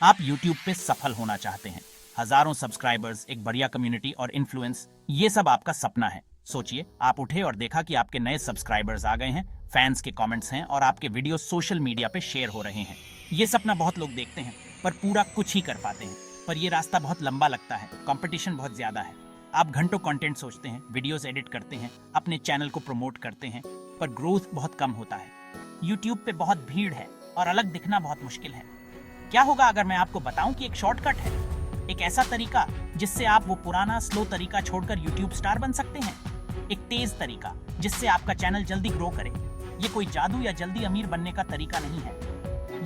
आप YouTube पे सफल होना चाहते हैं, हजारों सब्सक्राइबर्स, एक बढ़िया कम्युनिटी और इन्फ्लुएंस, ये सब आपका सपना है। सोचिए, आप उठे और देखा कि आपके नए सब्सक्राइबर्स आ गए हैं, फैंस के कमेंट्स हैं और आपके वीडियो सोशल मीडिया पे शेयर हो रहे हैं। ये सपना बहुत लोग देखते हैं, पर पूरा कुछ ही कर पाते हैं। पर ये रास्ता बहुत लंबा लगता है, कंपटीशन बहुत ज्यादा है। आप घंटों कंटेंट सोचते हैं, वीडियोस एडिट करते हैं, अपने चैनल को प्रमोट करते हैं, पर ग्रोथ बहुत कम होता है। यूट्यूब पे बहुत भीड़ है और अलग दिखना बहुत मुश्किल है। क्या होगा अगर मैं आपको बताऊं कि एक शॉर्टकट है, एक ऐसा तरीका जिससे आप वो पुराना स्लो तरीका छोड़कर यूट्यूब स्टार बन सकते हैं, एक तेज तरीका जिससे आपका चैनल जल्दी ग्रो करे। ये कोई जादू या जल्दी अमीर बनने का तरीका नहीं है,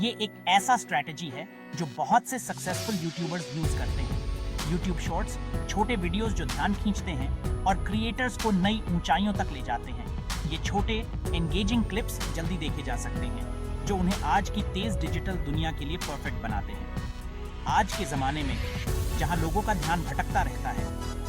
ये एक ऐसा स्ट्रैटेजी है जो बहुत से सक्सेसफुल यूट्यूबर्स यूज करते हैं। यूट्यूब शॉर्ट्स, छोटे वीडियोस जो ध्यान खींचते हैं और क्रिएटर्स को नई ऊंचाइयों तक ले जाते हैं। ये छोटे एंगेजिंग क्लिप्स जल्दी देखे जा सकते हैं, जो उन्हें आज की तेज डिजिटल दुनिया के लिए परफेक्ट बनाते हैं। आज के जमाने में जहां लोगों का ध्यान भटकता रहता है,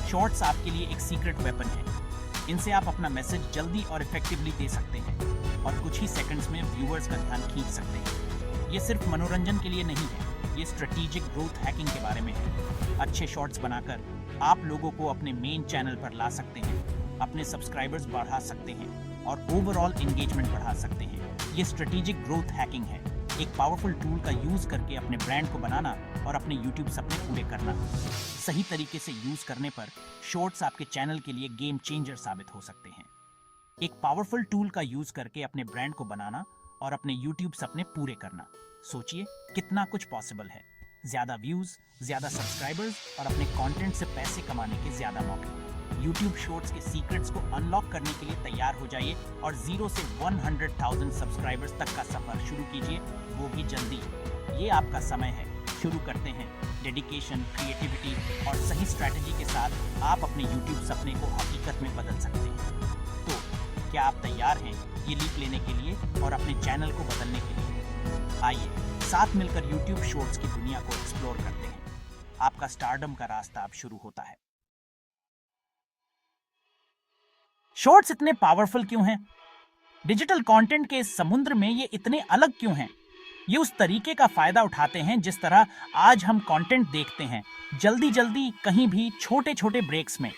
शॉर्ट्स आपके लिए एक सीक्रेट वेपन है। इनसे आप अपना मैसेज जल्दी और इफेक्टिवली दे सकते हैं और कुछ ही सेकंड्स में व्यूअर्स का ध्यान खींच सकते हैं। ये सिर्फ मनोरंजन के लिए नहीं है, ये स्ट्रेटेजिक ग्रोथ हैकिंग के बारे में है। अच्छे शॉर्ट्स बनाकर आप लोगों को अपने मेन चैनल पर ला सकते हैं, अपने सब्सक्राइबर्स बढ़ा सकते हैं और ओवरऑल एंगेजमेंट बढ़ा सकते हैं। ये स्ट्रेटेजिक ग्रोथ हैकिंग है, एक पावरफुल टूल का यूज करके अपने ब्रांड को बनाना और अपने यूट्यूब सपने पूरे करना। सही तरीके से यूज करने पर शॉर्ट्स आपके चैनल के लिए गेम चेंजर साबित हो सकते हैं। एक पावरफुल टूल का यूज करके अपने ब्रांड को बनाना और अपने यूट्यूब सपने पूरे करना। सोचिए कितना कुछ पॉसिबल है। ज्यादा व्यूज, ज्यादा सब्सक्राइबर्स और अपने कंटेंट से पैसे कमाने के ज्यादा मौके। YouTube शॉर्ट्स के सीक्रेट्स को अनलॉक करने के लिए तैयार हो जाइए और 0 से 100,000 सब्सक्राइबर्स तक का सफर शुरू कीजिए, वो भी जल्दी। ये आपका समय है, शुरू करते हैं। डेडिकेशन, क्रिएटिविटी और सही स्ट्रैटेजी के साथ आप अपने YouTube सपने को हकीकत में बदल सकते हैं। तो क्या आप तैयार हैं ये लीप लेने के लिए और अपने चैनल को बदलने के लिए? आइए साथ मिलकर YouTube शॉर्ट्स की दुनिया को एक्सप्लोर करते हैं। आपका स्टारडम का रास्ता अब शुरू होता है। शॉर्ट्स इतने पावरफुल क्यों हैं? डिजिटल कंटेंट के इस समुद्र में ये इतने अलग क्यों हैं? ये उस तरीके का फायदा उठाते हैं जिस तरह आज हम कंटेंट देखते हैं, जल्दी जल्दी, कहीं भी, छोटे छोटे ब्रेक्स में।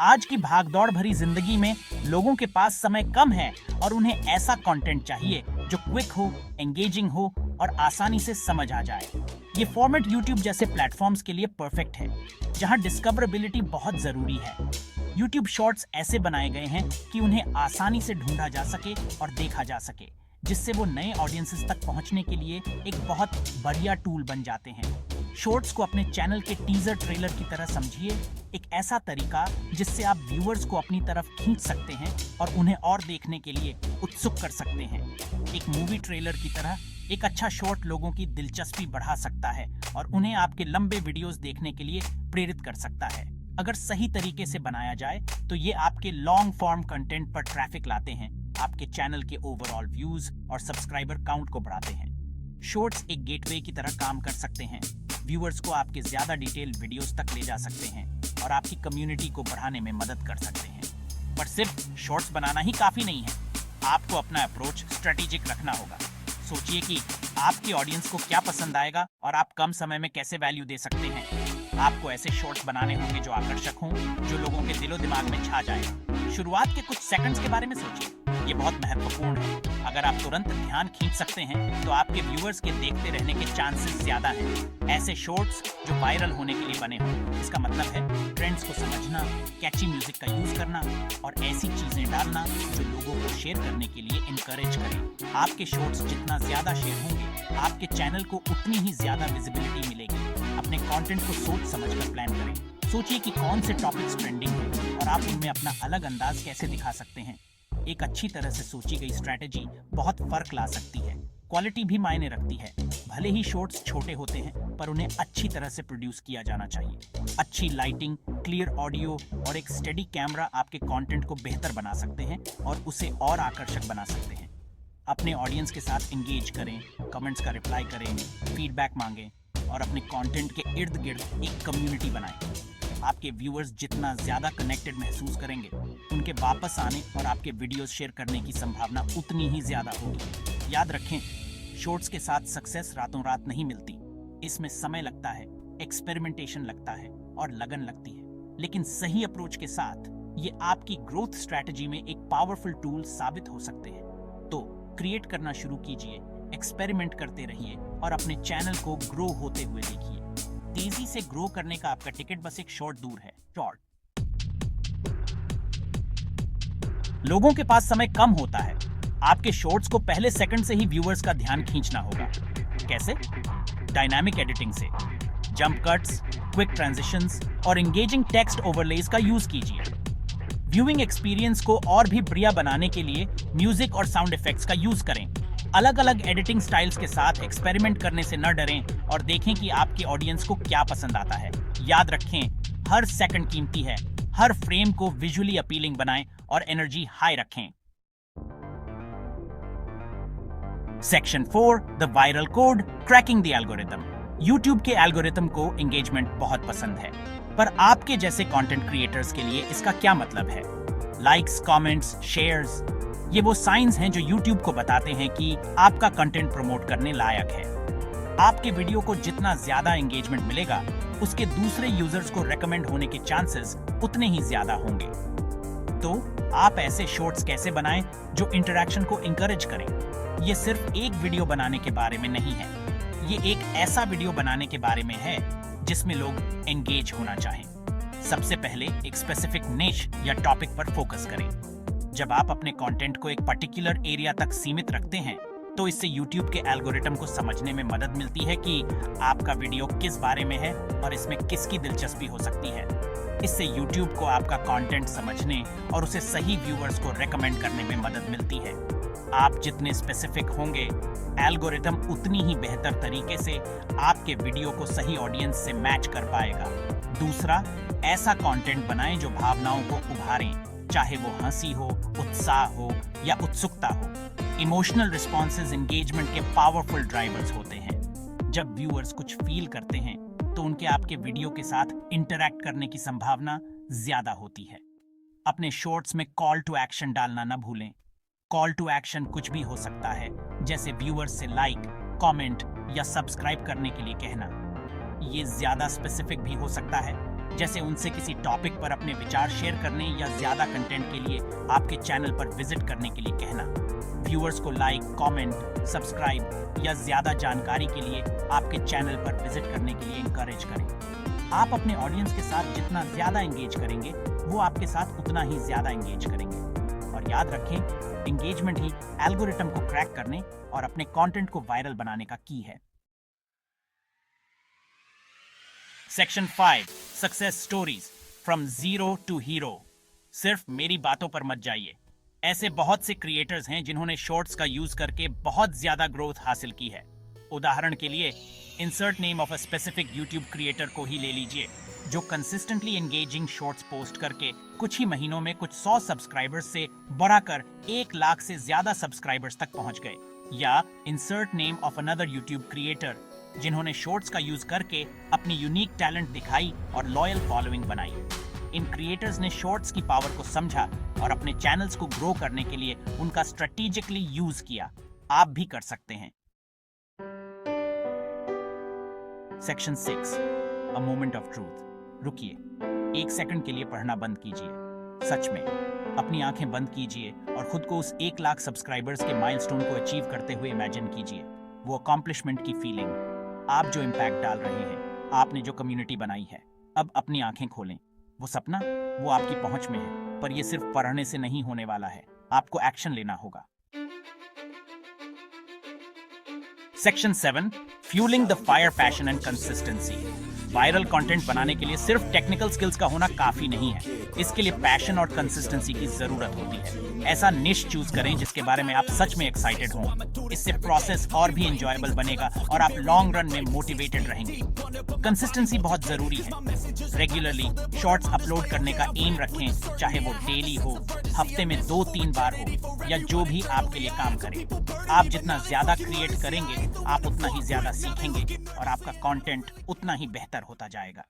आज की भागदौड़ भरी जिंदगी में लोगों के पास समय कम है और उन्हें ऐसा कंटेंट चाहिए जो क्विक हो, एंगेजिंग हो और आसानी से समझ आ जाए। ये फॉर्मेट YouTube जैसे प्लेटफॉर्म्स के लिए परफेक्ट है, जहां डिस्कवरेबिलिटी बहुत जरूरी है। YouTube शॉर्ट्स ऐसे बनाए गए हैं कि उन्हें आसानी से ढूंढा जा सके और देखा जा सके, जिससे वो नए ऑडियंसेस तक पहुंचने के लिए एक बहुत बढ़िया टूल बन जाते हैं। शॉर्ट्स को अपने चैनल के टीजर ट्रेलर की तरह समझिए, एक ऐसा तरीका जिससे आप व्यूअर्स को अपनी तरफ खींच सकते हैं और उन्हें और देखने के लिए उत्सुक कर सकते हैं। एक मूवी ट्रेलर की तरह एक अच्छा शॉर्ट लोगों की दिलचस्पी बढ़ा सकता है और उन्हें आपके लंबे वीडियोस देखने के लिए प्रेरित कर सकता है। अगर सही तरीके से बनाया जाए तो ये आपके लॉन्ग फॉर्म कंटेंट पर ट्रैफिक लाते हैं, आपके चैनल के ओवरऑल व्यूज और सब्सक्राइबर काउंट को बढ़ाते हैं। शॉर्ट्स एक गेटवे की तरह काम कर सकते हैं, व्यूअर्स को आपके ज्यादा डिटेल्ड वीडियोस तक ले जा सकते हैं और आपकी कम्युनिटी को बढ़ाने में मदद कर सकते हैं। पर सिर्फ शॉर्ट्स बनाना ही काफी नहीं है, आपको अपना अप्रोच स्ट्रेटेजिक रखना होगा। सोचिए कि आपकी ऑडियंस को क्या पसंद आएगा और आप कम समय में कैसे वैल्यू दे सकते हैं। आपको ऐसे शॉर्ट्स बनाने होंगे जो आकर्षक हों, जो लोगों के दिलो दिमाग में छा जाए। शुरुआत के कुछ सेकंड्स के बारे में सोचिए, ये बहुत महत्वपूर्ण है। अगर आप तुरंत ध्यान खींच सकते हैं तो आपके व्यूअर्स के देखते रहने के चांसेस ज्यादा हैं। ऐसे शॉर्ट्स जो वायरल होने के लिए बने हों, इसका मतलब है ट्रेंड्स को समझना, कैची म्यूजिक का यूज करना और ऐसी चीजें डालना जो लोगों को शेयर करने के लिए इनकरेज करें। आपके शॉर्ट्स जितना ज्यादा शेयर होंगे, आपके चैनल को उतनी ही ज्यादा विजिबिलिटी मिलेगी। अपने कंटेंट को सोच समझकर प्लान करें। सोचिए कि कौन से टॉपिक्स ट्रेंडिंग हैं और आप उनमें अपना अलग अंदाज कैसे दिखा सकते हैं। एक अच्छी तरह से सोची गई स्ट्रैटेजी बहुत फर्क ला सकती है। क्वालिटी भी मायने रखती है। भले ही शॉर्ट्स छोटे होते हैं, पर उन्हें अच्छी तरह से प्रोड्यूस किया जाना चाहिए। अच्छी लाइटिंग, क्लियर ऑडियो और एक स्टेडी कैमरा आपके कंटेंट को बेहतर बना सकते हैं और उसे और आकर्षक बना सकते हैं। अपने ऑडियंस के साथ एंगेज करें, कमेंट्स का रिप्लाई करें, फीडबैक मांगें और अपने कंटेंट के इर्द गिर्द एक कम्युनिटी बनाएं। आपके व्यूअर्स जितना ज्यादा कनेक्टेड महसूस करेंगे, उनके वापस आने और आपके वीडियोस शेयर करने की संभावना उतनी ही ज्यादा होगी। याद रखें, शॉर्ट्स के साथ सक्सेस रातों रात नहीं मिलती। इसमें समय लगता है, एक्सपेरिमेंटेशन लगता है और लगन लगती है, लेकिन सही अप्रोच के साथ ये आपकी ग्रोथ स्ट्रैटेजी में एक पावरफुल टूल साबित हो सकते हैं। तो क्रिएट करना शुरू कीजिए, एक्सपेरिमेंट करते रहिए और अपने चैनल को ग्रो होते हुए देखिए। तेजी से ग्रो करने का आपका टिकट बस एक शॉर्ट दूर है। शॉर्ट। लोगों के पास समय कम होता है। आपके शॉर्ट्स को पहले सेकंड से ही व्यूअर्स का ध्यान खींचना होगा। कैसे? डायनामिक एडिटिंग से। जंप कट्स, क्विक ट्रांजिशंस और एंगेजिंग टेक्स्ट ओवरलेज का यूज कीजिए। व्यूइंग एक्सपीरियंस को और भी बढ़िया बनाने के लिए म्यूजिक और साउंड इफेक्ट्स का यूज करें। अलग अलग एडिटिंग स्टाइल्स के साथ एक्सपेरिमेंट करने से न डरें और देखें कि आपकी ऑडियंस को क्या पसंद आता है। याद रखें, हर सेकंड कीमती है। हर फ्रेम को विजुअली अपीलिंग बनाएं और एनर्जी हाई रखें। Section 4, the viral code, cracking the algorithm. YouTube के एल्गोरिथम को एंगेजमेंट बहुत पसंद है, पर आपके जैसे कंटेंट क्रिएटर्स के लिए इसका क्या मतलब है? लाइक्स, कमेंट्स, शेयर्स, ये वो साइंस हैं जो YouTube को बताते हैं कि आपका कंटेंट प्रमोट करने लायक है। आपके वीडियो को जितना ज्यादा एंगेजमेंट मिलेगा, उसके दूसरे यूजर्स को रेकमेंड होने के चांसेस उतने ही ज्यादा होंगे। तो आप ऐसे शॉर्ट्स कैसे बनाएं जो इंटरैक्शन को इंकरेज करें? ये सिर्फ एक वीडियो बनाने के बारे में नहीं है, ये एक ऐसा वीडियो बनाने के बारे में है जिसमें लोग एंगेज होना चाहें। सबसे पहले एक स्पेसिफिक निश या टॉपिक पर फोकस करें। जब आप अपने कंटेंट को एक पर्टिकुलर एरिया तक सीमित रखते हैं, तो इससे YouTube के एल्गोरिथम को समझने में मदद मिलती है कि आपका वीडियो किस बारे में है और इसमें किसकी दिलचस्पी हो सकती है। इससे YouTube को आपका कंटेंट समझने और उसे सही व्यूअर्स को रेकमेंड करने में मदद मिलती है। आप जितने स्पेसिफिक होंगे, एल्गोरिथम उतनी ही बेहतर तरीके से आपके वीडियो को सही ऑडियंस से मैच कर पाएगा। दूसरा, ऐसा कंटेंट बनाएं जो भावनाओं को उभारें, चाहे वो हंसी हो, उत्साह हो या उत्सुकता हो। इमोशनल रिस्पॉन्सेज एंगेजमेंट के पावरफुल ड्राइवर्स होते हैं। जब व्यूअर्स कुछ फील करते हैं, तो उनके आपके वीडियो के साथ इंटरैक्ट करने की संभावना ज्यादा होती है। अपने शॉर्ट्स में कॉल टू एक्शन डालना न भूलें। कॉल टू एक्शन कुछ भी हो सकता है, जैसे व्यूअर्स से लाइक, कमेंट या सब्सक्राइब करने के लिए कहना। ये ज्यादा स्पेसिफिक भी हो सकता है, जैसे उनसे किसी टॉपिक पर अपने विचार शेयर करने या ज्यादा कंटेंट के लिए आपके चैनल पर विजिट करने के लिए कहना। व्यूअर्स को लाइक, कमेंट, सब्सक्राइब या ज्यादा जानकारी के लिए आपके चैनल पर विजिट करने के लिए इंकरेज करें। आप अपने ऑडियंस के साथ जितना ज्यादा एंगेज करेंगे, वो आपके साथ उतना ही ज्यादा एंगेज करेंगे। और याद रखें, एंगेजमेंट ही एल्गोरिथम को क्रैक करने और अपने कंटेंट को वायरल बनाने का की है। Section 5, success stories from zero to hero. सिर्फ मेरी बातों पर मत जाइए। ऐसे बहुत से क्रिएटर्स हैं जिन्होंने शॉर्ट्स का यूज करके बहुत ज्यादा ग्रोथ हासिल की है। उदाहरण के लिए, insert name of a specific YouTube creator को ही ले लीजिए, जो कंसिस्टेंटली एंगेजिंग शॉर्ट्स पोस्ट करके कुछ ही महीनों में कुछ 100 सब्सक्राइबर्स से बढ़ाकर 1 लाख से ज्यादा सब्सक्राइबर्स तक पहुंच गए। या insert name of another YouTube creator, जिन्होंने शॉर्ट्स का यूज करके अपनी यूनिक टैलेंट दिखाई और लॉयल फॉलोइंग बनाई। इन क्रिएटर्स ने शॉर्ट्स की पावर को समझा और अपने चैनल्स को ग्रो करने के लिए उनका स्ट्रेटेजिकली यूज किया। आप भी कर सकते हैं। Section 6, a moment of truth. रुकिए, 1 सेकंड के लिए पढ़ना बंद कीजिए। सच में अपनी आंखें बंद कीजिए और खुद को उस 1 लाख सब्सक्राइबर्स के माइलस्टोन को अचीव करते हुए इमेजिन कीजिए। वो अकॉम्प्लिशमेंट की फीलिंग, आप जो इम्पैक्ट डाल रहे हैं, आपने जो कम्युनिटी बनाई है। अब अपनी आंखें खोलें। वो सपना, वो आपकी पहुंच में है, पर ये सिर्फ पढ़ने से नहीं होने वाला है। आपको एक्शन लेना होगा। Section 7, fuelling the fire, passion and consistency. Viral content बनाने के लिए सिर्फ टेक्निकल स्किल्स का होना काफी नहीं है। इसके लिए पैशन और कंसिस्टेंसी की जरूरत होती है। ऐसा निश चूज करें जिसके बारे में आप सच में एक्साइटेड हों। इससे प्रोसेस और भी एंजॉयबल बनेगा और आप लॉन्ग रन में मोटिवेटेड रहेंगे। कंसिस्टेंसी बहुत जरूरी है। रेगुलरली शॉर्ट्स अपलोड करने का एम रखें, चाहे वो डेली हो, हफ्ते में 2-3 बार हो, या जो भी आपके लिए काम करे। आप जितना ज्यादा क्रिएट करेंगे, आप उतना ही ज्यादा सीखेंगे और आपका कंटेंट उतना ही बेहतर होता जाएगा।